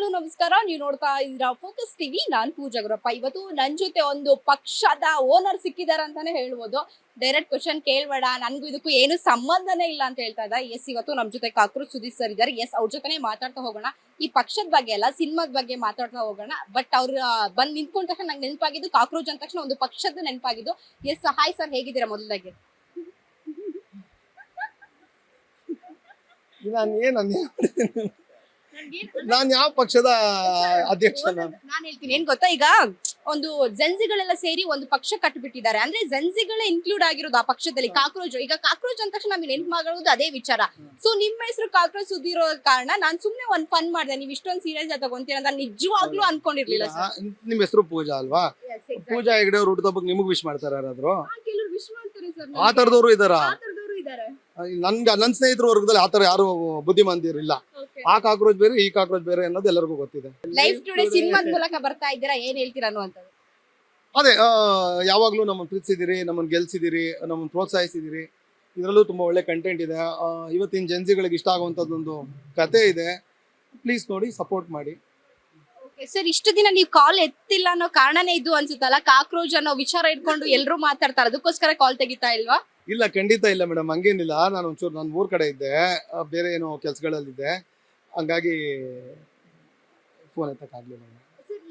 Hello ನಮಸ್ಕಾರ. ನೀವು ನೋಡ್ತಾ ಇದ್ದೀರಾ ಫೋಕಸ್ ಟಿವಿ. ನಾನ್ ಪೂಜಾ ಗುರಪ್ಪ. ಇವತ್ತು ನನ್ ಜೊತೆ ಒಂದು ಪಕ್ಷದ ಓನರ್ ಸಿಕ್ಕಿದಾರೆ ಅಂತಾನೆ ಹೇಳ್ಬೋದು. ಡೈರೆಕ್ಟ್ ಕ್ವಶನ್ ಕೇಳ್ಬೇಡ, ನನ್ಗೂ ಇದಕ್ಕೂ ಏನು ಸಂಬಂಧನೇ ಇಲ್ಲ ಅಂತ ಹೇಳ್ತಾ ಇದ್ದ. ಎಸ್, ಇವತ್ತು ನಮ್ ಜೊತೆ ಕಾಕ್ರೋಚ್ ಸುದೀಪ್ ಸರ್ ಇದ್ದಾರೆ. ಎಸ್, ಅವ್ರ ಜೊತೆನೆ ಮಾತಾಡ್ತಾ ಹೋಗೋಣ. ಈ ಪಕ್ಷದ ಬಗ್ಗೆ ಅಲ್ಲ, ಸಿನಿಮಾದ ಬಗ್ಗೆ ಮಾತಾಡ್ತಾ ಹೋಗೋಣ. ಬಟ್ ಅವ್ರು ಬಂದ್ ನಿಂತ್ಕೊಂಡ ತಕ್ಷಣ ನಂಗೆ ನೆನಪಾಗಿದ್ದು ಕಾಕ್ರೋಚ್ ಅಂದ ತಕ್ಷಣ ಒಂದು ಪಕ್ಷದ ನೆನಪಾಗಿದ್ದು. ಎಸ್, ಹಾಯ್ ಸರ್, ಹೇಗಿದ್ದೀರಾ ಮೊದಲಾಗಿ? ನಾನು ಯಾವ ಪಕ್ಷದ ಅಧ್ಯಕ್ಷ? ನಾನು ಹೇಳ್ತೀನಿ ಏನ್ ಗೊತ್ತಾ, ಈಗ ಒಂದು ಜನ್ಸಿಗಳೆಲ್ಲ ಸೇರಿ ಒಂದು ಪಕ್ಷ ಕಟ್ಟಿಬಿಟ್ಟಿದ್ದಾರೆ. ಅಂದ್ರೆ ಜನ್ಸಿಗಳೇ ಇನ್ಕ್ಲೂಡ್ ಆಗಿರೋದು ಆ ಪಕ್ಷದಲ್ಲಿ. ಕಾಕ್ರೋಚ್, ಈಗ ಕಾಕ್ರೋಚ್ ಅಂದ ತಕ್ಷಣ ನಮ್ಗೆ ನೆನ್ಪು ಮಾಡೋದು ಅದೇ ವಿಚಾರ. ಸೊ ನಿಮ್ಮ ಹೆಸರು ಕಾಕ್ರೋಚ್ ಸುದ್ದಿರೋ ಕಾರಣ ನಾನು ಸುಮ್ನೆ ಒಂದ್ ಫನ್ ಮಾಡಿದೆ. ನೀವು ಇಷ್ಟೊಂದು ಸೀರಿಯಸ್ ಆಗಿ ತಗೊಂತೀರ ಅಂತ ನಿಜವಾಗ್ಲೂ ಅನ್ಕೊಂಡಿರ್ಲಿಲ್ಲ. ನಿಮ್ ಹೆಸರು ಪೂಜಾ ಅಲ್ವಾ? ಪೂಜಾ ಹೆಗ್ಡೆ ಅವ್ರ ಹುಟ್ಟುಹಬ್ಬಕ್ಕೆ ನಿಮಗ್ ವಿಶ್ ಮಾಡ್ತಾರ ಯಾರಾದ್ರು? ಕೆಲವರು ವಿಶ್ ಮಾಡ್ತಾರೆ ಸರ್. ಆ ತರದವರು ಇದಾರ? ಇದ್ದಾರೆ. ನನ್ನ ಸ್ನೇಹಿತರ ವರ್ಗದಲ್ಲಿ ಆತರ ಯಾರು ಬುದ್ಧಿಮಾಂತಿಯರಿಲ್ಲ. ಆ ಕಾಕ್ರೋಚ್ ಬೇರೆ, ಈ ಕಾಕ್ರೋಚ್ ಬೇರೆ ಅನ್ನೋದು ಎಲ್ಲರಿಗೂ ಗೊತ್ತಿದೆ. ಲೈಫ್ ಟುಡೇ ಸಿನಿಮಾದ ಮೂಲಕ ಬರ್ತಾ ಇದ್ದೀರಾ, ಏನ್ ಹೇಳ್ತೀರಾ ಅನ್ನುವಂಥದ್ದು? ಅದೇ, ಯಾವಾಗ್ಲೂ ನಮ್ಮನ್ನ ಪ್ರೀತಿಸಿದಿರಿ, ನಮ್ಮನ್ನ ಗೆಲ್ಸಿದಿರಿ, ನಮ್ಮನ್ನ ಪ್ರೋತ್ಸಾಹಿಸಿದಿರಿ. ಇದರಲ್ಲೂ ತುಂಬಾ ಒಳ್ಳೆ ಕಂಟೆಂಟ್ ಇದೆ. ಇವತ್ತಿನ ಜನ್ಸಿಗಳಿಗೆ ಇಷ್ಟ ಆಗುವಂತದ್ದೊಂದು ಕತೆ ಇದೆ. ಪ್ಲೀಸ್ ನೋಡಿ, ಸಪೋರ್ಟ್ ಮಾಡಿ. ಸರ್, ಇಷ್ಟು ದಿನ ನೀವು ಕಾಲ್ ಎತ್ತಿಲ್ಲ ಅನ್ನೋ ಕಾರಣನೇ ಇದು ಅನ್ಸುತ್ತಲ್ಲ. ಕಾಕ್ರೋಚ್ ಅನ್ನೋ ವಿಚಾರ ಇಟ್ಕೊಂಡು ಎಲ್ಲರೂ ಮಾತಾಡ್ತಾರೆ, ಅದಕ್ಕೋಸ್ಕರ ಕಾಲ್ ತೆಗಿತಾ ಇಲ್ವಾ? ಇಲ್ಲ, ಖಂಡಿತ ಇಲ್ಲ ಮೇಡಮ್, ಹಂಗೇನಿಲ್ಲ. ನಾನು ಒಂಚೂರು ನಾನು ಊರ್ ಕಡೆ ಇದ್ದೆ, ಬೇರೆ ಏನೋ ಕೆಲ್ಸಗಳಲ್ಲಿದ್ದೆ, ಹಂಗಾಗಿ ಫೋನ್ ಎತ್ತಕ್ಕಾಗ್ಲಿಲ್ಲ.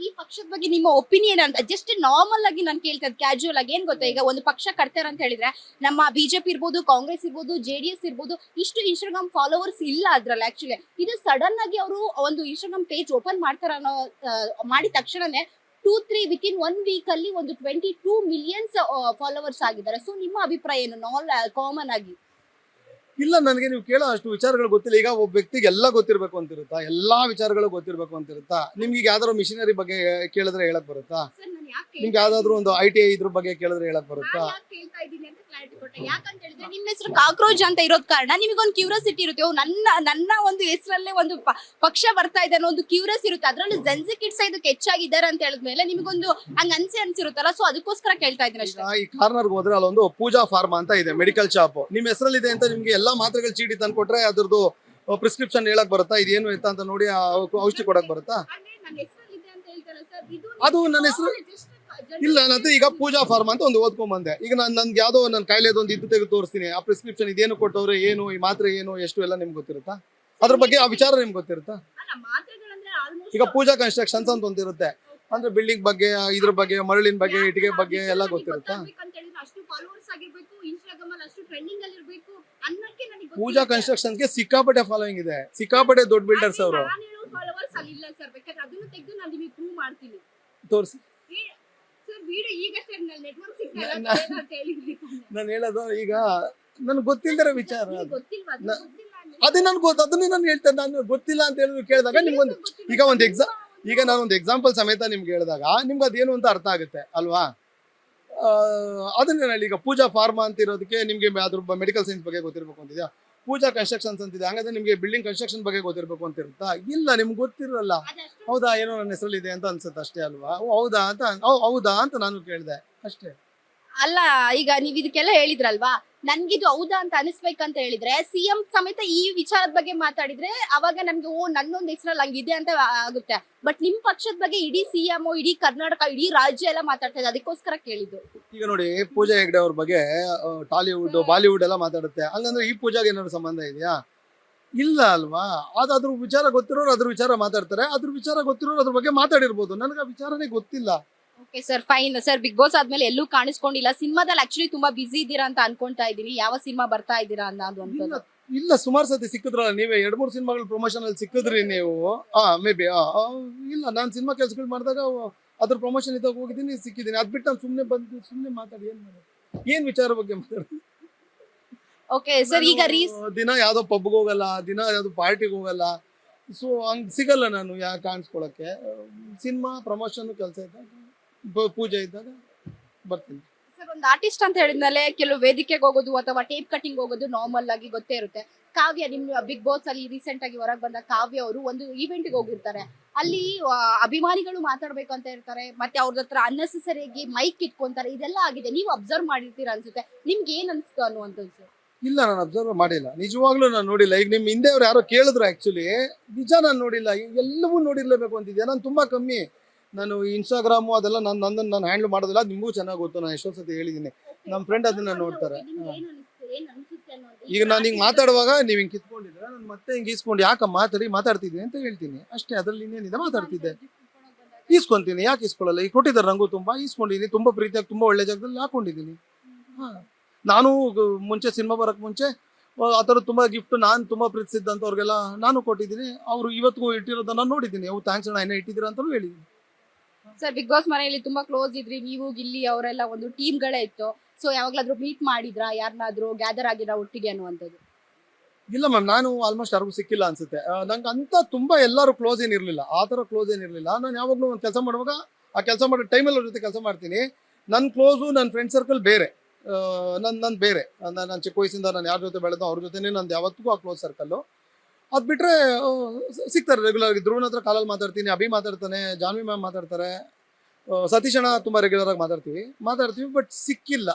ಈ ಪಕ್ಷದ ಬಗ್ಗೆ ನಿಮ್ಮ ಒಪಿನಿಯನ್ ಅಂತ ಜಸ್ಟ್ ನಾರ್ಮಲ್ ಆಗಿ ನಾನು ಕೇಳ್ತಾ ಇದ್ದೆ, ಕ್ಯಾಶುವಲ್ ಆಗಿ. ಏನ್ ಗೊತ್ತಾ, ಈಗ ಒಂದು ಪಕ್ಷ ಕಟ್ತಾರೆ ಅಂತ ಹೇಳಿದ್ರೆ ನಮ್ಮ ಬಿಜೆಪಿ ಇರ್ಬೋದು, ಕಾಂಗ್ರೆಸ್ ಇರ್ಬೋದು, ಜೆಡಿಎಸ್ ಇರ್ಬೋದು, ಇಷ್ಟು ಇನ್ಸ್ಟಾಗ್ರಾಮ್ ಫಾಲೋವರ್ಸ್ ಇಲ್ಲ ಅದ್ರಲ್ಲಿ. ಆಕ್ಚುಲಿ ಇದು ಸಡನ್ ಆಗಿ ಅವರು ಒಂದು ಇನ್ಸ್ಟಾಗ್ರಾಮ್ ಪೇಜ್ ಓಪನ್ ಮಾಡ್ತಾರ ಅನ್ನೋ ಮಾಡಿದ ತಕ್ಷಣನೇ 2-3 ವಿತಿನ್ 1 ವೀಕ್ ಅಲ್ಲಿ ಒಂದು 22 ಮಿಲಿಯನ್ಸ್ ಫಾಲೋವರ್ಸ್ ಆಗಿದ್ದಾರೆ. ಸೊ ನಿಮ್ಮ ಅಭಿಪ್ರಾಯ ಏನು ಕಾಮನ್ ಆಗಿ? ಇಲ್ಲ, ನನಗೆ ನೀವು ಕೇಳೋ ಅಷ್ಟು ವಿಚಾರಗಳು ಗೊತ್ತಿಲ್ಲ. ಈಗ ಒಬ್ಬ ವ್ಯಕ್ತಿಗೆ ಎಲ್ಲ ಗೊತ್ತಿರ್ಬೇಕು ಅಂತಿರುತ್ತಾ? ಎಲ್ಲಾ ವಿಚಾರಗಳು ಗೊತ್ತಿರ್ಬೇಕು ಅಂತಿರುತ್ತಾ? ನಿಮ್ಗೆ ಈಗ ಯಾವ್ದಾದ್ರು ಮಿಷನರಿ ಬಗ್ಗೆ ಕೇಳಿದ್ರೆ ಹೇಳಕ್ ಬರುತ್ತಾ? ನಿಮ್ಗೆ ಯಾವ್ದಾದ್ರು ಒಂದು ITI ಇದ್ರ ಬಗ್ಗೆ ಕೇಳಿದ್ರೆ ಹೇಳಕ್ ಬರುತ್ತಾ? ಯಾಕಂತ ಹೇಳಿದ್ರೆ ನಿಮ್ಮ ಹೆಸರು ಕಾಕ್ರೋಚ್ ಅಂತ ಇರೋದ್ ಕಾರಣ ನಿಮಗೊಂದು ಕ್ಯೂರಿಯಾಸಿಟಿ ಇರುತ್ತೆ. ನನ್ನ ಒಂದು ಹೆಸರಲ್ಲೇ ಒಂದು ಪಕ್ಷ ಬರ್ತಾ ಇದೆ ಅನ್ನೋ ಒಂದು ಕ್ಯೂರಿಯಸ್ ಇರುತ್ತೆ. ಅದ್ರಲ್ಲಿ ಜನ್ಸಿ ಕಿಡ್ಸ್ ಇದಕ್ಕೆ ಹೆಚ್ಚಾಗಿದ್ದಾರೆ ಅಂತ ಹೇಳಿದ್ಮೇಲೆ ನಿಮಗೊಂದು ಹಂಗ ಅನ್ಸಿರುತ್ತಲ್ಲ. ಸೊ ಅದಕ್ಕೋಸ್ಕರ ಕೇಳ್ತಾ ಇದ್ದೀನಿ ಅಷ್ಟೇ. ಈ ಕಾರ್ನರ್ಗೆ ಹೋದ್ರೆ ಅಲ್ಲೊಂದು ಪೂಜಾ ಫಾರ್ಮಾ ಅಂತ ಇದೆ, ಮೆಡಿಕಲ್ ಶಾಪ್. ನಿಮ್ ಹೆಸರಲ್ಲಿ ಇದೆ ಅಂತ ನಿಮ್ಗೆ ಎಲ್ಲಾ ಮಾತ್ರೆಗಳು ಚೀಟಿ ತಂದ್ಕೊಟ್ರೆ ಅದ್ರದ್ದು ಪ್ರಿಸ್ಕ್ರಿಪ್ಷನ್ ಹೇಳಕ್ ಬರುತ್ತಾ? ಇದೇನು ಎತ್ತ ಅಂತ ನೋಡಿ ಔಷಧಿ ಕೊಡಕ್ ಬರುತ್ತಾ? ಅದು ನನ್ನ ಹೆಸರು ಇಲ್ಲ. ನಾನು ಈಗ ಪೂಜಾ ಫಾರ್ಮ್ ಅಂತ ಒಂದು ಓದ್ಕೊಂಡ್ ಬಂದೆ. ಈಗ ನನ್ಗೆ ಯಾವ್ದೋ ನನ್ನ ಕಾಯಿಲೆದು ಒಂದು ಇದು ತೆಗೆದು ತೋರಿಸ್ತೀನಿ. ಆ ಪ್ರಿಸ್ಕ್ರಿಪ್ಷನ್ ಇದೇನು ಕೊಟ್ಟವ್ರೆ, ಏನು ಈ ಮಾತ್ರೆ ಏನು, ಎಷ್ಟು ಎಲ್ಲ ನಿಮ್ಗೆ ಗೊತ್ತಿರುತ್ತಾ? ಅದ್ರ ಬಗ್ಗೆ ಆ ವಿಚಾರ ನಿಮ್ಗೆ ಗೊತ್ತಿರುತ್ತಾ? ಈಗ ಪೂಜಾ ಕನ್ಸ್ಟ್ರಕ್ಷನ್ಸ್ ಅಂತ ಒಂದಿರುತ್ತೆ, ಅಂದ್ರೆ ಬಿಲ್ಡಿಂಗ್ ಬಗ್ಗೆ, ಇದ್ರ ಬಗ್ಗೆ, ಮರಳಿನ ಬಗ್ಗೆ, ಇಟ್ಟಿಗೆ ಬಗ್ಗೆ ಎಲ್ಲ ಗೊತ್ತಿರುತ್ತಾ? ಪೂಜಾ ಕನ್ಸ್ಟ್ರಕ್ಷನ್ಸ್ಗೆ ಸಿಕ್ಕಾಪಟ್ಟೆ ಫಾಲೋಯಿಂಗ್ ಇದೆ, ಸಿಕ್ಕಾಪಟ್ಟೆ ದೊಡ್ಡ ಬಿಲ್ಡರ್ಸ್ ಅವರು. ತೋರಿಸಿ. ನಾನು ಹೇಳೋದು ಈಗ ನನ್ಗೆ ಗೊತ್ತಿಲ್ಲದ ವಿಚಾರ. ಅದೇ ನನ್ಗೆ ಅದನ್ನೇ ನಾನು ಹೇಳ್ತೇನೆ. ನಾನು ಗೊತ್ತಿಲ್ಲ ಅಂತ ಹೇಳಿದ್ರು ಕೇಳಿದಾಗ ನಿಮ್ಗೊಂದು ಈಗ ನಾನೊಂದು ಎಕ್ಸಾಂಪಲ್ ಸಮೇತ ನಿಮ್ಗೆ ಹೇಳಿದಾಗ ನಿಮ್ಗೆ ಅದೇನು ಅಂತ ಅರ್ಥ ಆಗುತ್ತೆ ಅಲ್ವಾ? ಅದನ್ನೇ ಹೇಳಿ. ಈಗ ಪೂಜಾ ಫಾರ್ಮಾ ಅಂತ ಇರೋದಕ್ಕೆ ನಿಮ್ಗೆ ಅದ್ರ ಮೆಡಿಕಲ್ ಸೈನ್ಸ್ ಬಗ್ಗೆ ಗೊತ್ತಿರ್ಬೇಕು ಅಂತಿದ್ಯಾ? ಪೂಜಾ ಕನ್ಸ್ಟ್ರಕ್ಷನ್ಸ್ ಅಂತಿದೆ, ಹಾಗಾದ್ರೆ ನಿಮ್ಗೆ ಬಿಲ್ಡಿಂಗ್ ಕನ್ಸ್ಟ್ರಕ್ಷನ್ ಬಗ್ಗೆ ಗೊತ್ತಿರ್ಬೇಕು ಅಂತ ಇರುತ್ತಾ? ಇಲ್ಲ, ನಿಮ್ಗೆ ಗೊತ್ತಿರಲ್ಲ. ಹೌದಾ, ಏನೋ ನನ್ನ ಹೆಸರಲ್ಲಿ ಇದೆ ಅಂತ ಅನ್ಸುತ್ತೆ ಅಷ್ಟೇ ಅಲ್ವಾ? ಹೌದಾ ಅಂತ ನಾನು ಕೇಳಿದೆ ಅಷ್ಟೇ. ಅಲ್ಲ, ಈಗ ನೀವ್ ಇದಕ್ಕೆಲ್ಲ ಹೇಳಿದ್ರಲ್ವಾ, ನನ್ಗಿದು ಹೌದಾ ಅಂತ ಅನಿಸ್ಬೇಕಂತ ಹೇಳಿದ್ರೆ CM ಸಮೇತ ಈ ವಿಚಾರದ ಬಗ್ಗೆ ಮಾತಾಡಿದ್ರೆ ಅವಾಗ ನಮ್ಗೆ ನನ್ನೊಂದ್ ಹೆಸರಲ್ಲಿ ಹಂಗಿದೆ ಅಂತ ಆಗುತ್ತೆ. ಬಟ್ ನಿಮ್ ಪಕ್ಷದ ಬಗ್ಗೆ ಇಡೀ CM, ಇಡೀ ಕರ್ನಾಟಕ, ಇಡೀ ರಾಜ್ಯ ಎಲ್ಲ ಮಾತಾಡ್ತಾ ಇದೆ, ಅದಕ್ಕೋಸ್ಕರ ಕೇಳಿದ್ದು. ಈಗ ನೋಡಿ, ಪೂಜಾ ಹೆಗ್ಡೆ ಅವ್ರ ಬಗ್ಗೆ ಟಾಲಿವುಡ್, ಬಾಲಿವುಡ್ ಎಲ್ಲ ಮಾತಾಡುತ್ತೆ. ಹಂಗಂದ್ರೆ ಈ ಪೂಜಾಗೆ ಏನಾದ್ರು ಸಂಬಂಧ ಇದೆಯಾ? ಇಲ್ಲ ಅಲ್ವಾ? ಅದ್ರ ವಿಚಾರ ಗೊತ್ತಿರೋರು ಅದ್ರ ವಿಚಾರ ಮಾತಾಡ್ತಾರೆ, ಅದ್ರ ವಿಚಾರ ಗೊತ್ತಿರೋರು ಅದ್ರ ಬಗ್ಗೆ ಮಾತಾಡಿರ್ಬೋದು. ನನಗೆ ಆ ವಿಚಾರನೇ ಗೊತ್ತಿಲ್ಲ. Okay sir, fine. Sir, Bigg Boss ಆದ್ಮೇಲೆ ಎಲ್ಲೂ ಕಾಣಿಸ್ಕೊಂಡಿಲ್ಲ. ಸಿನಿಮಾದಲ್ಲಿ ಆಕ್ಚುಲಿ ತುಂಬಾ ಬಿಸಿ ಇದ್ದೀರಾ ಅಂತ ಅನ್ಕೊಂತಾ ಇದೀನಿ. ಯಾವ ಸಿನಿಮಾ ಬರ್ತಾ ಇದ್ದೀರಾ ಅನ್ನೋದು? ಇಲ್ಲ, ಸುಮಾರು ಸತಿ ಸಿಕ್ಕಿದ್ರಲ್ಲ ನೀವೇ. 2-3 ಸಿನಿಮಾಗಳು ಪ್ರಮೋಷನ್ ಅಲ್ಲಿ ಸಿಕ್ಕಿದ್ರಿ ನೀವು. May be. ಇಲ್ಲ, ನಾನು ಸಿನಿಮಾ ಕೆಲಸಗಳು ಮಾಡಿದಾಗ ಅದ್ರ ಪ್ರಮೋಷನ್ ಇದ್ದಾಗ ಹೋಗಿದ್ದೀನಿ, ಸಿಕ್ಕಿದ್ದೀನಿ. ಅದ್ ಬಿಟ್ಟು ನಾನು ಸುಮ್ನೆ ಮಾತಾಡಿ ಏನ್ ವಿಚಾರ ಬಗ್ಗೆ ಮಾತಾಡಿ? ಓಕೆ ಸರ್, ಈಗ ದಿನ ಯಾವ್ದೋ ಪಬ್ಗೆ ಹೋಗಲ್ಲ, ದಿನ ಯಾವ್ದೋ ಪಾರ್ಟಿಗೆ ಹೋಗಲ್ಲ. ಸೊ ಹಂಗ್ ಸಿಗಲ್ಲ ನಾನು ಯಾಕೆ ಕಾಣಿಸ್ಕೊಳಕ್ಕೆ. ಸಿನಿಮಾ ಪ್ರಮೋಷನ್ ಕೆಲಸ ಇದ್ದಾಗ, ಪೂಜೆ ಇದ್ದಾಗ ಬರ್ತೀನಿ. ಸರ್, ಒಂದು ಆರ್ಟಿಸ್ಟ್ ಅಂತ ಹೇಳಿದ್ಮೇಲೆ ಕೆಲವು ವೇದಿಕೆಗೆ ಹೋಗೋದು ಅಥವಾ ಟೇಪ್ ಕಟಿಂಗ್ ಹೋಗೋದು ನಾರ್ಮಲ್ ಆಗಿ ಗೊತ್ತೇ ಇರುತ್ತೆ. ಕಾವ್ಯ, ನಿಮ್ ಬಿಗ್ ಬಾಸ್ ಅಲ್ಲಿ ರೀಸೆಂಟ್ ಆಗಿ ಹೊರಗೆ ಬಂದ ಕಾವ್ಯ ಅವರು ಒಂದು ಈವೆಂಟ್ ಗೆ ಹೋಗಿರ್ತಾರೆ. ಅಲ್ಲಿ ಅಭಿಮಾನಿಗಳು ಮಾತಾಡ್ಬೇಕು ಅಂತ ಇರ್ತಾರೆ, ಮತ್ತೆ ಅವ್ರ ಹತ್ರ ಅನ್ನೆಸೆಸರಿಯಾಗಿ ಮೈಕ್ ಇಟ್ಕೊಂತಾರೆ. ಇದೆಲ್ಲ ಆಗಿದೆ, ನೀವು ಅಬ್ಸರ್ವ್ ಮಾಡಿರ್ತೀರ ಅನ್ಸುತ್ತೆ. ನಿಮ್ಗೆ ಏನ್ ಅನ್ಸ್ತು ಅನ್ನುವಂಥದ್ದು? ಇಲ್ಲ, ನಾನು ಅಬ್ಸರ್ವ್ ಮಾಡಿಲ್ಲ, ನಿಜವಾಗ್ಲೂ ನಾನು ನೋಡಿಲ್ಲ. ಈಗ ನಿಮ್ಮ ಹಿಂದೆ ಅವ್ರು ಯಾರೋ ಕೇಳಿದ್ರು, ಆಕ್ಚುಲಿ ನಿಜ ನಾನು ನೋಡಿಲ್ಲ. ಎಲ್ಲವೂ ನೋಡಿರ್ಲೇಬೇಕು ಅಂತಿದ್ಯಾ? ನಾನು ತುಂಬಾ ಕಮ್ಮಿ. ನಾನು ಇನ್ಸ್ಟಾಗ್ರಾಮು ಅದೆಲ್ಲ ನಾನು ಹ್ಯಾಂಡಲ್ ಮಾಡೋದಿಲ್ಲ. ನಿಮಗೂ ಚೆನ್ನಾಗಿ ಗೊತ್ತು, ನಾನು ಎಷ್ಟೋ ಸತಿ ಹೇಳಿದ್ದೀನಿ. ನಮ್ಮ ಫ್ರೆಂಡ್ ಅದನ್ನ ನೋಡ್ತಾರೆ. ಈಗ ನಾನು ಹಿಂಗೆ ಮಾತಾಡುವಾಗ ನೀವು ಹಿಂಗೆ ಕಿತ್ಕೊಂಡಿದ್ರೆ ನಾನು ಮತ್ತೆ ಹಿಂಗೆ ಈಸ್ಕೊಂಡು ಯಾಕೆ ಮಾತಾಡ್ತಿದ್ದೀನಿ ಅಂತ ಹೇಳ್ತೀನಿ ಅಷ್ಟೇ. ಅದ್ರಲ್ಲಿ ಇನ್ನೇನಿದೆ, ಮಾತಾಡ್ತಿದ್ದೆ. ಈಸ್ಕೊಂತೀನಿ, ಯಾಕೆ ಈಸ್ಕೊಳ್ಳಲ್ಲ? ಈಗ ಕೊಟ್ಟಿದ್ದಾರೆ ನಂಗೂ, ತುಂಬಾ ಈಸ್ಕೊಂಡಿದ್ದೀನಿ, ತುಂಬಾ ಪ್ರೀತಿಯಾಗಿ ತುಂಬಾ ಒಳ್ಳೆ ಜಾಗದಲ್ಲಿ ಹಾಕೊಂಡಿದ್ದೀನಿ. ಹಾ, ನಾನು ಮುಂಚೆ ಸಿನಿಮಾ ಬರಕ್ ಮುಂಚೆ ಆ ಥರ ತುಂಬಾ ಗಿಫ್ಟ್ ನಾನು ತುಂಬಾ ಪ್ರೀತಿಸಿದ್ದಂಥವ್ರಿಗೆಲ್ಲ ನಾನು ಕೊಟ್ಟಿದ್ದೀನಿ. ಅವರು ಇವತ್ತಿಗೂ ಇಟ್ಟಿರೋದನ್ನ ನೋಡಿದ್ದೀನಿ. ಅವು ಥ್ಯಾಂಕ್ಸ್ ಅಣ್ಣ, ಏನೇ ಇಟ್ಟಿದ್ದೀರಾ ಅಂತಲೂ ಹೇಳಿದ್ದೀನಿ. ಸರ್, ಬಿಗ್ ಬಾಸ್ ಮನೆಯಲ್ಲಿ ತುಂಬಾ ಕ್ಲೋಸ್ ಇದ್ರಿ ನೀವು, ಗಿಲ್ಲಿ ಅವರೆಲ್ಲ ಒಂದು ಟೀಮ್ಗಳೇ ಇತ್ತು. ಸೊ ಯಾವಾಗ್ಲಾದ್ರೂ ಮೀಟ್ ಮಾಡಿದ್ರಾ, ಯಾರನ್ನಾದ್ರೂ ಗ್ಯಾದರ್ ಆಗಿದ್ರ ಒಟ್ಟಿಗೆ ಅನ್ನುವಂಥದ್ದು? ಇಲ್ಲ ಮ್ಯಾಮ್, ನಾನು ಆಲ್ಮೋಸ್ಟ್ ಯಾರಿಗೂ ಸಿಕ್ಕಿಲ್ಲ ಅನ್ಸುತ್ತೆ. ನಂಗೆ ಅಂತ ತುಂಬಾ ಎಲ್ಲರೂ ಕ್ಲೋಸ್ ಏನಿರಲಿಲ್ಲ, ಆ ಥರ ಕ್ಲೋಸ್ ಏನಿರಲಿಲ್ಲ. ನಾನು ಯಾವಾಗಲೂ ಒಂದು ಕೆಲಸ ಮಾಡುವಾಗ ಆ ಕೆಲಸ ಮಾಡೋ ಟೈಮಲ್ಲಿ ಅವ್ರ ಜೊತೆ ಕೆಲಸ ಮಾಡ್ತೀನಿ. ನನ್ನ ಕ್ಲೋಸು, ನನ್ನ ಫ್ರೆಂಡ್ ಸರ್ಕಲ್ ಬೇರೆ, ನನ್ನ ಬೇರೆ. ನಾನು ಚಿಕ್ಕ ವಯಸ್ಸಿಂದ ನಾನು ಯಾರ ಜೊತೆ ಬೆಳೆದೋ ಅವ್ರ ಜೊತೆನೇ ನಂದು ಯಾವತ್ತಿಗೂ ಆ ಕ್ಲೋಸ್ ಸರ್ಕಲ್ಲು. ಅದು ಬಿಟ್ಟರೆ ಸಿಗ್ತಾರೆ ರೆಗ್ಯುಲರ್ ಆಗಿ. ಧ್ರುವನ ಹತ್ರ ಕಾಲಲ್ಲಿ ಮಾತಾಡ್ತೀನಿ, ಅಭಿ ಮಾತಾಡ್ತಾನೆ, ಜಾನ್ವಿ ಮ್ಯಾಮ್ ಮಾತಾಡ್ತಾರೆ, ಸತೀಶ್ ಅಣ್ಣ ತುಂಬ ರೆಗ್ಯುಲರ್ ಆಗಿ ಮಾತಾಡ್ತೀವಿ. ಬಟ್ ಸಿಕ್ಕಿಲ್ಲ.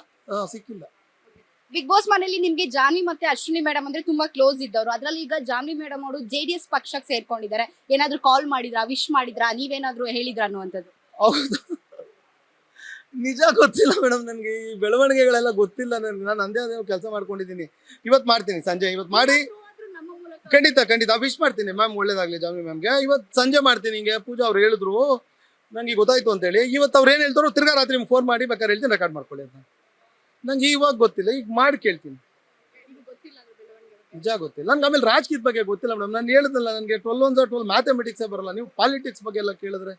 ಬಿಗ್ ಬಾಸ್ ಮನೆಯಲ್ಲಿ ನಿಮ್ಗೆ ಜಾನ್ವಿ ಮತ್ತೆ ಅಶ್ವಿನಿ ಮೇಡಮ್ ಅಂದ್ರೆ ತುಂಬಾ ಕ್ಲೋಸ್ ಇದ್ದವರು. ಅದ್ರಲ್ಲಿ ಈಗ ಜಾನ್ವಿ ಮೇಡಮ್ ಅವರು JDS ಪಕ್ಷಕ್ಕೆ ಸೇರ್ಕೊಂಡಿದ್ದಾರೆ. ಏನಾದ್ರು ಕಾಲ್ ಮಾಡಿದ್ರಾ, ವಿಶ್ ಮಾಡಿದ್ರಾ, ನೀವೇನಾದ್ರೂ ಹೇಳಿದ್ರ ಅನ್ನುವಂಥದ್ದು? ಹೌದು, ನಿಜ ಗೊತ್ತಿಲ್ಲ ಮೇಡಮ್, ನನಗೆ ಈ ಬೆಳವಣಿಗೆಗಳೆಲ್ಲ ಗೊತ್ತಿಲ್ಲ. ನಾನು ಅಂದೇ ಕೆಲಸ ಮಾಡ್ಕೊಂಡಿದ್ದೀನಿ. ಇವತ್ತು ಮಾಡ್ತೀನಿ, ಸಂಜೆ ಇವತ್ತು ಮಾಡಿ ಖಂಡಿತ ವಿಶ್ ಮಾಡ್ತೀನಿ. ಮ್ಯಾಮ್ ಒಳ್ಳೇದಾಗ್ಲಿ ಜಾನ್ವಿ ಮ್ಯಾಮ್ಗೆ. ಇವತ್ತು ಸಂಜೆ ಮಾಡ್ತೀನಿ. ಹಿಂಗೆ ಪೂಜಾ ಅವ್ರು ಹೇಳಿದ್ರು, ನಂಗೆ ಗೊತ್ತಾಯ್ತು ಅಂತೇಳಿ. ಇವತ್ತು ಅವ್ರು ಏನು ಹೇಳ್ತಾರೋ ತಿರ್ಗಾ ರಾತ್ರಿ ನಿಮ್ಗೆ ಫೋನ್ ಮಾಡಿ ಬೇಕಾದ್ರೆ ಹೇಳ್ತೀನಿ, ರೆಕಾರ್ಡ್ ಮಾಡ್ಕೊಳ್ಳಿ ಅಂತ. ನಂಗೆ ಇವಾಗ ಗೊತ್ತಿಲ್ಲ, ಈಗ ಮಾಡಿ ಕೇಳ್ತೀನಿ. ನಿಜ ಗೊತ್ತಿಲ್ಲ ನನ್ಗೆ. ಆಮೇಲೆ ರಾಜಕೀಯದ ಬಗ್ಗೆ ಗೊತ್ತಿಲ್ಲ ಮೇಡಮ್. ನಾನು ಹೇಳಿದ್ನಲ್ಲ, ನನಗೆ 12 ಮ್ಯಾಥಮೆಟಿಕ್ಸೇ ಬರಲ್ಲ. ನೀವು ಪಾಲಿಟಿಕ್ಸ್ ಬಗ್ಗೆ ಎಲ್ಲ ಕೇಳಿದ್ರೆ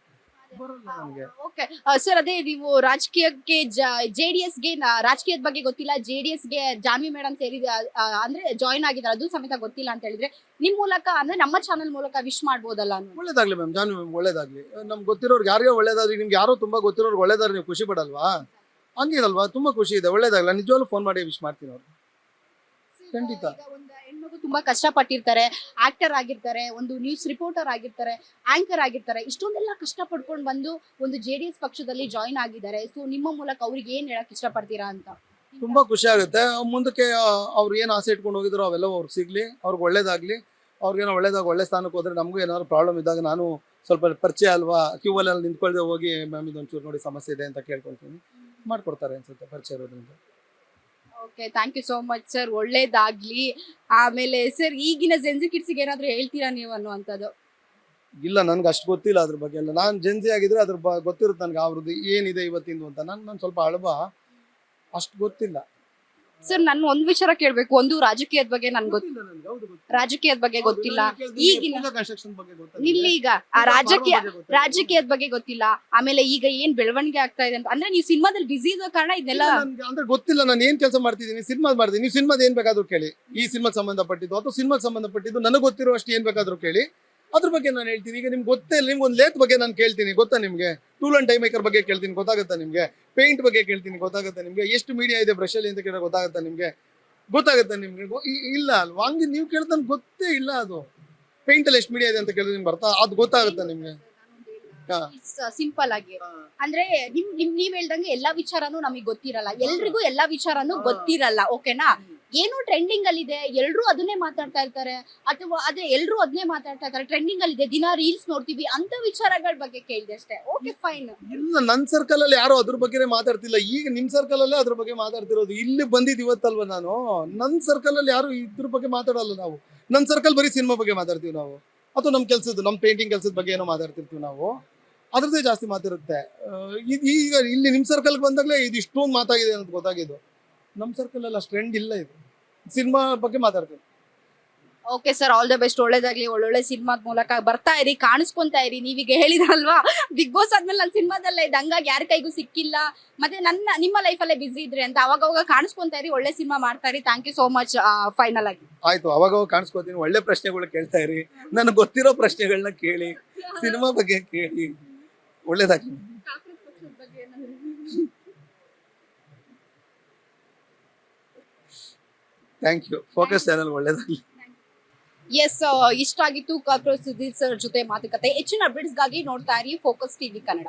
ಬರಲ್ಲ ನನಗೆ. ಓಕೆ ಸರ್, ಅದೇ ನೀವು ರಾಜಕೀಯಕ್ಕೆ JDSಗೆ ರಾಜಕೀಯದ ಬಗ್ಗೆ ಗೊತ್ತಿಲ್ಲ, JDSಗೆ ಜಾನ್ವಿ ಮೇಡಮ್ ಸೇರಿದ ಅಂದ್ರೆ ಜಾಯಿನ್ ಆಗಿದ್ದಾರೆ, ಅದು ಸಮೇತ ಗೊತ್ತಿಲ್ಲ ಅಂತ ಹೇಳಿದ್ರೆ ನಿಮ್ ಮೂಲಕ ಅಂದ್ರೆ ನಮ್ಮ ಚಾನಲ್ ಮೂಲಕ ವಿಶ್ ಮಾಡ್ಬೋದಲ್ಲ? ಒಳ್ಳೇದಾಗ್ಲಿ ಮ್ಯಾಮ್, ಜಾನ್ವಿ ಮ್ಯಾಮ್ ಒಳ್ಳೇದಾಗ್ಲಿ. ನಮ್ಗೆ ಗೊತ್ತಿರೋರ್ಗೆ ಯಾರಿಗೋ ಒಳ್ಳೇದಾಗ್ಲಿ. ನಿಮ್ಗೆ ಯಾರೋ ತುಂಬಾ ಗೊತ್ತಿರೋರ್ಗೆ ಒಳ್ಳೇದಾದ್ರೆ ನೀವು ಖುಷಿ ಪಡಲ್ವಾ? ಹಂಗಿರಲ್ವಾ? ತುಂಬಾ ಖುಷಿ ಇದೆ, ಒಳ್ಳೇದಾಗ್ಲ. ನಿಜವಾಗ್ಲೂ ಫೋನ್ ಮಾಡಿ ವಿಶ್ ಮಾಡ್ತೀನಿ ಅವ್ರಿಗೆ, ಖಂಡಿತ. ಒಂದು ಹೆಣ್ಮಗು ತುಂಬಾ ಕಷ್ಟಪಟ್ಟಿರ್ತಾರೆ, ಆಕ್ಟರ್ ಆಗಿರ್ತಾರೆ, ಒಂದು ನ್ಯೂಸ್ ರಿಪೋರ್ಟರ್ ಆಗಿರ್ತಾರೆ, ಆಂಕರ್ ಆಗಿರ್ತಾರೆ. ಇಷ್ಟೊಂದೆಲ್ಲ ಕಷ್ಟ ಪಡ್ಕೊಂಡು ಬಂದು ಒಂದು JDS ಪಕ್ಷದಲ್ಲಿ ಜಾಯಿನ್ ಆಗಿದ್ದಾರೆ. ಸೊ ನಿಮ್ಮ ಮೂಲಕ ಅವ್ರಿಗೆ ಏನ್ ಹೇಳಕ್ ಇಷ್ಟಪಡ್ತೀರಾ ಅಂತ? ತುಂಬಾ ಖುಷಿ ಆಗುತ್ತೆ. ಮುಂದಕ್ಕೆ ಅವ್ರು ಏನು ಆಸೆ ಇಟ್ಕೊಂಡು ಹೋಗಿದ್ರು ಅವೆಲ್ಲ ಅವ್ರಿಗೆ ಸಿಗ್ಲಿ, ಅವ್ರಿಗೆ ಒಳ್ಳೇದಾಗ್ಲಿ. ಅವ್ರಿಗೇನೋ ಒಳ್ಳೆ ಸ್ಥಾನಕ್ಕೆ ಹೋದ್ರೆ ನಮಗೂ ಏನಾದ್ರು ಪ್ರಾಬ್ಲಮ್ ಇದ್ದಾಗ ನಾನು ಸ್ವಲ್ಪ ಪರಿಚಯ ಅಲ್ವಾ, ಕ್ಯೂವಲ್ಲಿ ನಿಂತ್ಕೊಳ್ದೆ ಹೋಗಿ ಮ್ಯಾಮ್ ಇದೊಂಚೂರು ನೋಡಿ ಸಮಸ್ಯೆ ಇದೆ ಅಂತ ಕೇಳ್ಕೊಳ್ತೀನಿ, ಮಾಡ್ಕೊಡ್ತಾರೆ ಅನ್ಸುತ್ತೆ ಪರಿಚಯ ಇರೋದ್ರಿಂದ. Okay, thank you so much sir, ಒಳ್ಳೇದಾಗ್ಲಿ. ಆಮೇಲೆ ಸರ್, ಈಗಿನ ಜೆನ್ಸಿ ಕಿಡ್ಸ್ಗೆ ಏನಾದ್ರು ಹೇಳ್ತೀರಾ ನೀವು ಅನ್ನುವಂಥದ್ದು? ಇಲ್ಲ, ನನ್ಗೆ ಅಷ್ಟು ಗೊತ್ತಿಲ್ಲ ಅದ್ರ ಬಗ್ಗೆ ಎಲ್ಲ. ನಾನು ಜೆನ್ಸಿ ಆಗಿದ್ರೆ ಅದ್ರ ಗೊತ್ತಿರುತ್ತೆ ನನಗೆ, ಅವ್ರದ್ದು ಏನಿದೆ ಇವತ್ತಿಂದು ಅಂತ. ನಾನು ಸ್ವಲ್ಪ ಅಷ್ಟು ಗೊತ್ತಿಲ್ಲ. ಸರ್, ನಾನು ಒಂದ್ ವಿಚಾರ ಕೇಳ್ಬೇಕು. ಒಂದು ರಾಜಕೀಯದ ಬಗ್ಗೆ ನನ್ಗೆ ಗೊತ್ತಿಲ್ಲ ನನಗೆ. ಹೌದು, ಗೊತ್ತಿಲ್ಲ. ರಾಜಕೀಯದ ಬಗ್ಗೆ ಗೊತ್ತಿಲ್ಲ. ಈಗಿನ ಕನ್ಸ್ಟ್ರಕ್ಷನ್ ಬಗ್ಗೆ ಗೊತ್ತಿಲ್ಲ. ಇಲ್ಲಿ ಈಗ ಆ ರಾಜಕೀಯದ ಬಗ್ಗೆ ಗೊತ್ತಿಲ್ಲ. ಆಮೇಲೆ ಈಗ ಏನ್ ಬೆಳವಣಿಗೆ ಆಗ್ತಾ ಇದೆ ಅಂತ ಅಂದ್ರೆ ನೀವು ಸಿನಿಮಾದಲ್ಲಿ ಬಿಸಿ ಇರೋ ಕಾರಣ ಇದನ್ನೆಲ್ಲ ಅಂದ್ರೆ ಗೊತ್ತಿಲ್ಲ. ನಾನು ಏನ್ ಕೆಲಸ ಮಾಡ್ತಿದ್ದೀನಿ, ಸಿನಿಮಾ ಮಾಡ್ತೀನಿ. ನೀವು ಸಿನಿಮಾದ ಏನ್ ಬೇಕಾದ್ರೂ ಕೇಳಿ, ಈ ಸಿನಿಮಾಗೆ ಸಂಬಂಧಪಟ್ಟಿದ್ದು ಅಥವಾ ಸಿನಿಮಾಗೆ ಸಂಬಂಧಪಟ್ಟಿದ್ದು ನನಗೆ ಗೊತ್ತಿರೋ ಅಷ್ಟು ಏನ್ ಬೇಕಾದ್ರೂ ಕೇಳಿ, ಅದ್ರ ಬಗ್ಗೆ ನಾನು ಹೇಳ್ತೀನಿ. ಈಗ ನಿಮ್ಗೆ ಗೊತ್ತೇ ಇಲ್ಲ, ನಿಮ್ಗೆ ಒಂದು ಲೇತ್ ಬಗ್ಗೆ ನಾನು ಕೇಳ್ತೀನಿ, ಗೊತ್ತಾ ನಿಮ್ಗೆ? ಟೂಲ್ ಅಂಡ್ ಟೈ ಮೇಕರ್ ಬಗ್ಗೆ ಕೇಳ್ತೀನಿ, ಗೊತ್ತಾಗುತ್ತಾ ನಿಮ್ಗೆ? ಪೇಂಟ್ ಬಗ್ಗೆ ಕೇಳ್ತೀನಿ, ಗೊತ್ತಾಗುತ್ತೆ ನಿಮ್ಗೆ? ಎಷ್ಟು ಮೀಡಿಯಾ ಇದೆ ಬ್ರಷ್ ಅಲ್ಲಿ ಅಂತ ಕೇಳಿದ್ರೆ ಗೊತ್ತಾಗುತ್ತಾ ನಿಮ್ಗೆ? ಇಲ್ಲ ಅಲ್ವಾ? ಹಂಗೆ ನೀವು ಕೇಳಿದ್ರೆ ನನ್ಗೆ ಗೊತ್ತೇ ಇಲ್ಲ. ಅದು ಪೇಂಟ್ ಅಲ್ಲಿ ಎಷ್ಟು ಮೀಡಿಯಾ ಇದೆ ಅಂತ ಕೇಳಿದ್ರೆ ನಿಮ್ಗೆ ಅದು ಗೊತ್ತಾಗುತ್ತಾ ನಿಮ್ಗೆ? ಸಿಂಪಲ್ ಆಗಿ ಅಂದ್ರೆ ನೀವ್ ಹೇಳ್ದಂಗೆ ಎಲ್ಲಾ ವಿಚಾರನೂ ನಮಗೆ ಗೊತ್ತಿರಲ್ಲ, ಎಲ್ರಿಗೂ ಎಲ್ಲಾ ವಿಚಾರನೂ ಗೊತ್ತಿರಲ್ಲ. ಓಕೆನಾ? ಏನು ಟ್ರೆಂಡಿಂಗ್ ಅಲ್ಲಿ ಇದೆ, ಎಲ್ರು ಅದನ್ನೇ ಮಾತಾಡ್ತಾ ಇರ್ತಾರೆ, ಅಥವಾ ಅದೇ ಎಲ್ರು ಅದನ್ನೇ ಮಾತಾಡ್ತಾ ಇರ್ತಾರೆ, ಟ್ರೆಂಡಿಂಗ್ ಅಲ್ಲಿ ಇದೆ, ದಿನ ರೀಲ್ಸ್ ನೋಡ್ತೀವಿ ಅಂತ ವಿಚಾರಗಳ ಬಗ್ಗೆ ಕೇಳಿದೆ ಅಷ್ಟೇ. Okay, fine. ಇಲ್ಲ, ನನ್ನ ಸರ್ಕಲ್ ಅಲ್ಲಿ ಯಾರು ಅದ್ರ ಬಗ್ಗೆ ಮಾತಾಡ್ತಿಲ್ಲ. ಈಗ ನಿಮ್ ಸರ್ಕಲ್ ಅಲ್ಲೇ ಅದ್ರ ಬಗ್ಗೆ ಮಾತಾಡ್ತಿರೋದು. ಇಲ್ಲಿ ಬಂದಿದ್ ಇವತ್ತಲ್ವ ನಾನು. ನನ್ನ ಸರ್ಕಲ್ ಅಲ್ಲಿ ಯಾರು ಇದ್ರ ಬಗ್ಗೆ ಮಾತಾಡಲ್ಲ. ನಾವು ನನ್ನ ಸರ್ಕಲ್ ಬರೀ ಸಿನಿಮಾ ಬಗ್ಗೆ ಮಾತಾಡ್ತೀವಿ ನಾವು, ಅಥವಾ ನಮ್ ಕೆಲ್ಸದ್ದು, ನಮ್ ಪೇಂಟಿಂಗ್ ಕೆಲ್ಸದ ಬಗ್ಗೆ ಏನೋ ಮಾತಾಡ್ತಿರ್ತೀವಿ ನಾವು. ಅದ್ರದ್ದೇ ಜಾಸ್ತಿ ಮಾತಿರುತ್ತೆ. ಈಗ ಇಲ್ಲಿ ನಿಮ್ ಸರ್ಕಲ್ಗೆ ಬಂದಾಗಲೇ ಇದು ಇಷ್ಟೊಂದು ಮಾತಾಗಿದೆ ಅಂತ ಗೊತ್ತಾಗಿದ್ದು. ನಮ್ಮ ಸರ್ಕಲ್ ಅಲ್ಲಿ ಅಷ್ಟು ಟ್ರೆಂಡ್ ಇಲ್ಲ. ಇದು ಸಿನಿಮಾ ಬಗ್ಗೆ ಮಾತಾಡ್ತೀವಿ. Okay sir, all the best. ಒಳ್ಳೇದಾಗ್ಲಿ. ಒಳ್ಳೊಳ್ಳೆ ಸಿನಿಮಾದ ಮೂಲಕ ಬರ್ತಾ ಇರಿ, ಕಾಣಿಸ್ಕೊಂತಾ ಇರಿ. ನೀವೀಗ ಹೇಳಿದ್ರಲ್ವಾ, ಬಿಗ್ ಬಾಸ್ ಆದ್ಮೇಲೆ ನಾನು ಸಿನಿಮಾದಲ್ಲೇ ಇದ್ದೆ, ಹಂಗಾಗಿ ಯಾರ ಕೈಗೂ ಸಿಕ್ಕಿಲ್ಲ, ಮತ್ತೆ ನಿಮ್ಮ ಲೈಫಲ್ಲೇ ಬಿಸಿ ಇದ್ರಿ ಅಂತ. ಅವಾಗ ಕಾಣಿಸ್ಕೊಂತಾ ಇರಿ, ಒಳ್ಳೆ ಸಿನಿಮಾ ಮಾಡ್ತಾ ಇರಿ. Thank you so much. Final ಆಗಿ ಆಯ್ತು, ಅವಾಗ ಕಾಣಿಸ್ಕೋತೀನಿ. ಒಳ್ಳೆ ಪ್ರಶ್ನೆಗಳು ಕೇಳ್ತಾ ಇರಿ, ನನಗೆ ಗೊತ್ತಿರೋ ಪ್ರಶ್ನೆಗಳನ್ನ ಕೇಳಿ, ಸಿನಿಮಾ ಬಗ್ಗೆ ಕೇಳಿ. ಒಳ್ಳೇದಾಗ್ಲಿ. Thank you. ಫೋಕಸ್ ಚಾನಲ್ ಒಳ್ಳೇದಾಗ್ಲಿ. ಎಸ್, ಇಷ್ಟ ಆಗಿತ್ತು ಕಾಕ್ರೋಚ್ ಸುದೀರ್ ಸರ್ ಜೊತೆ ಮಾತುಕತೆ. ಹೆಚ್ಚಿನ ಅಪ್ಡೇಟ್ಸ್ಗಾಗಿ ನೋಡ್ತಾ ಇರಿ ಫೋಕಸ್ ಟಿವಿ ಕನ್ನಡ.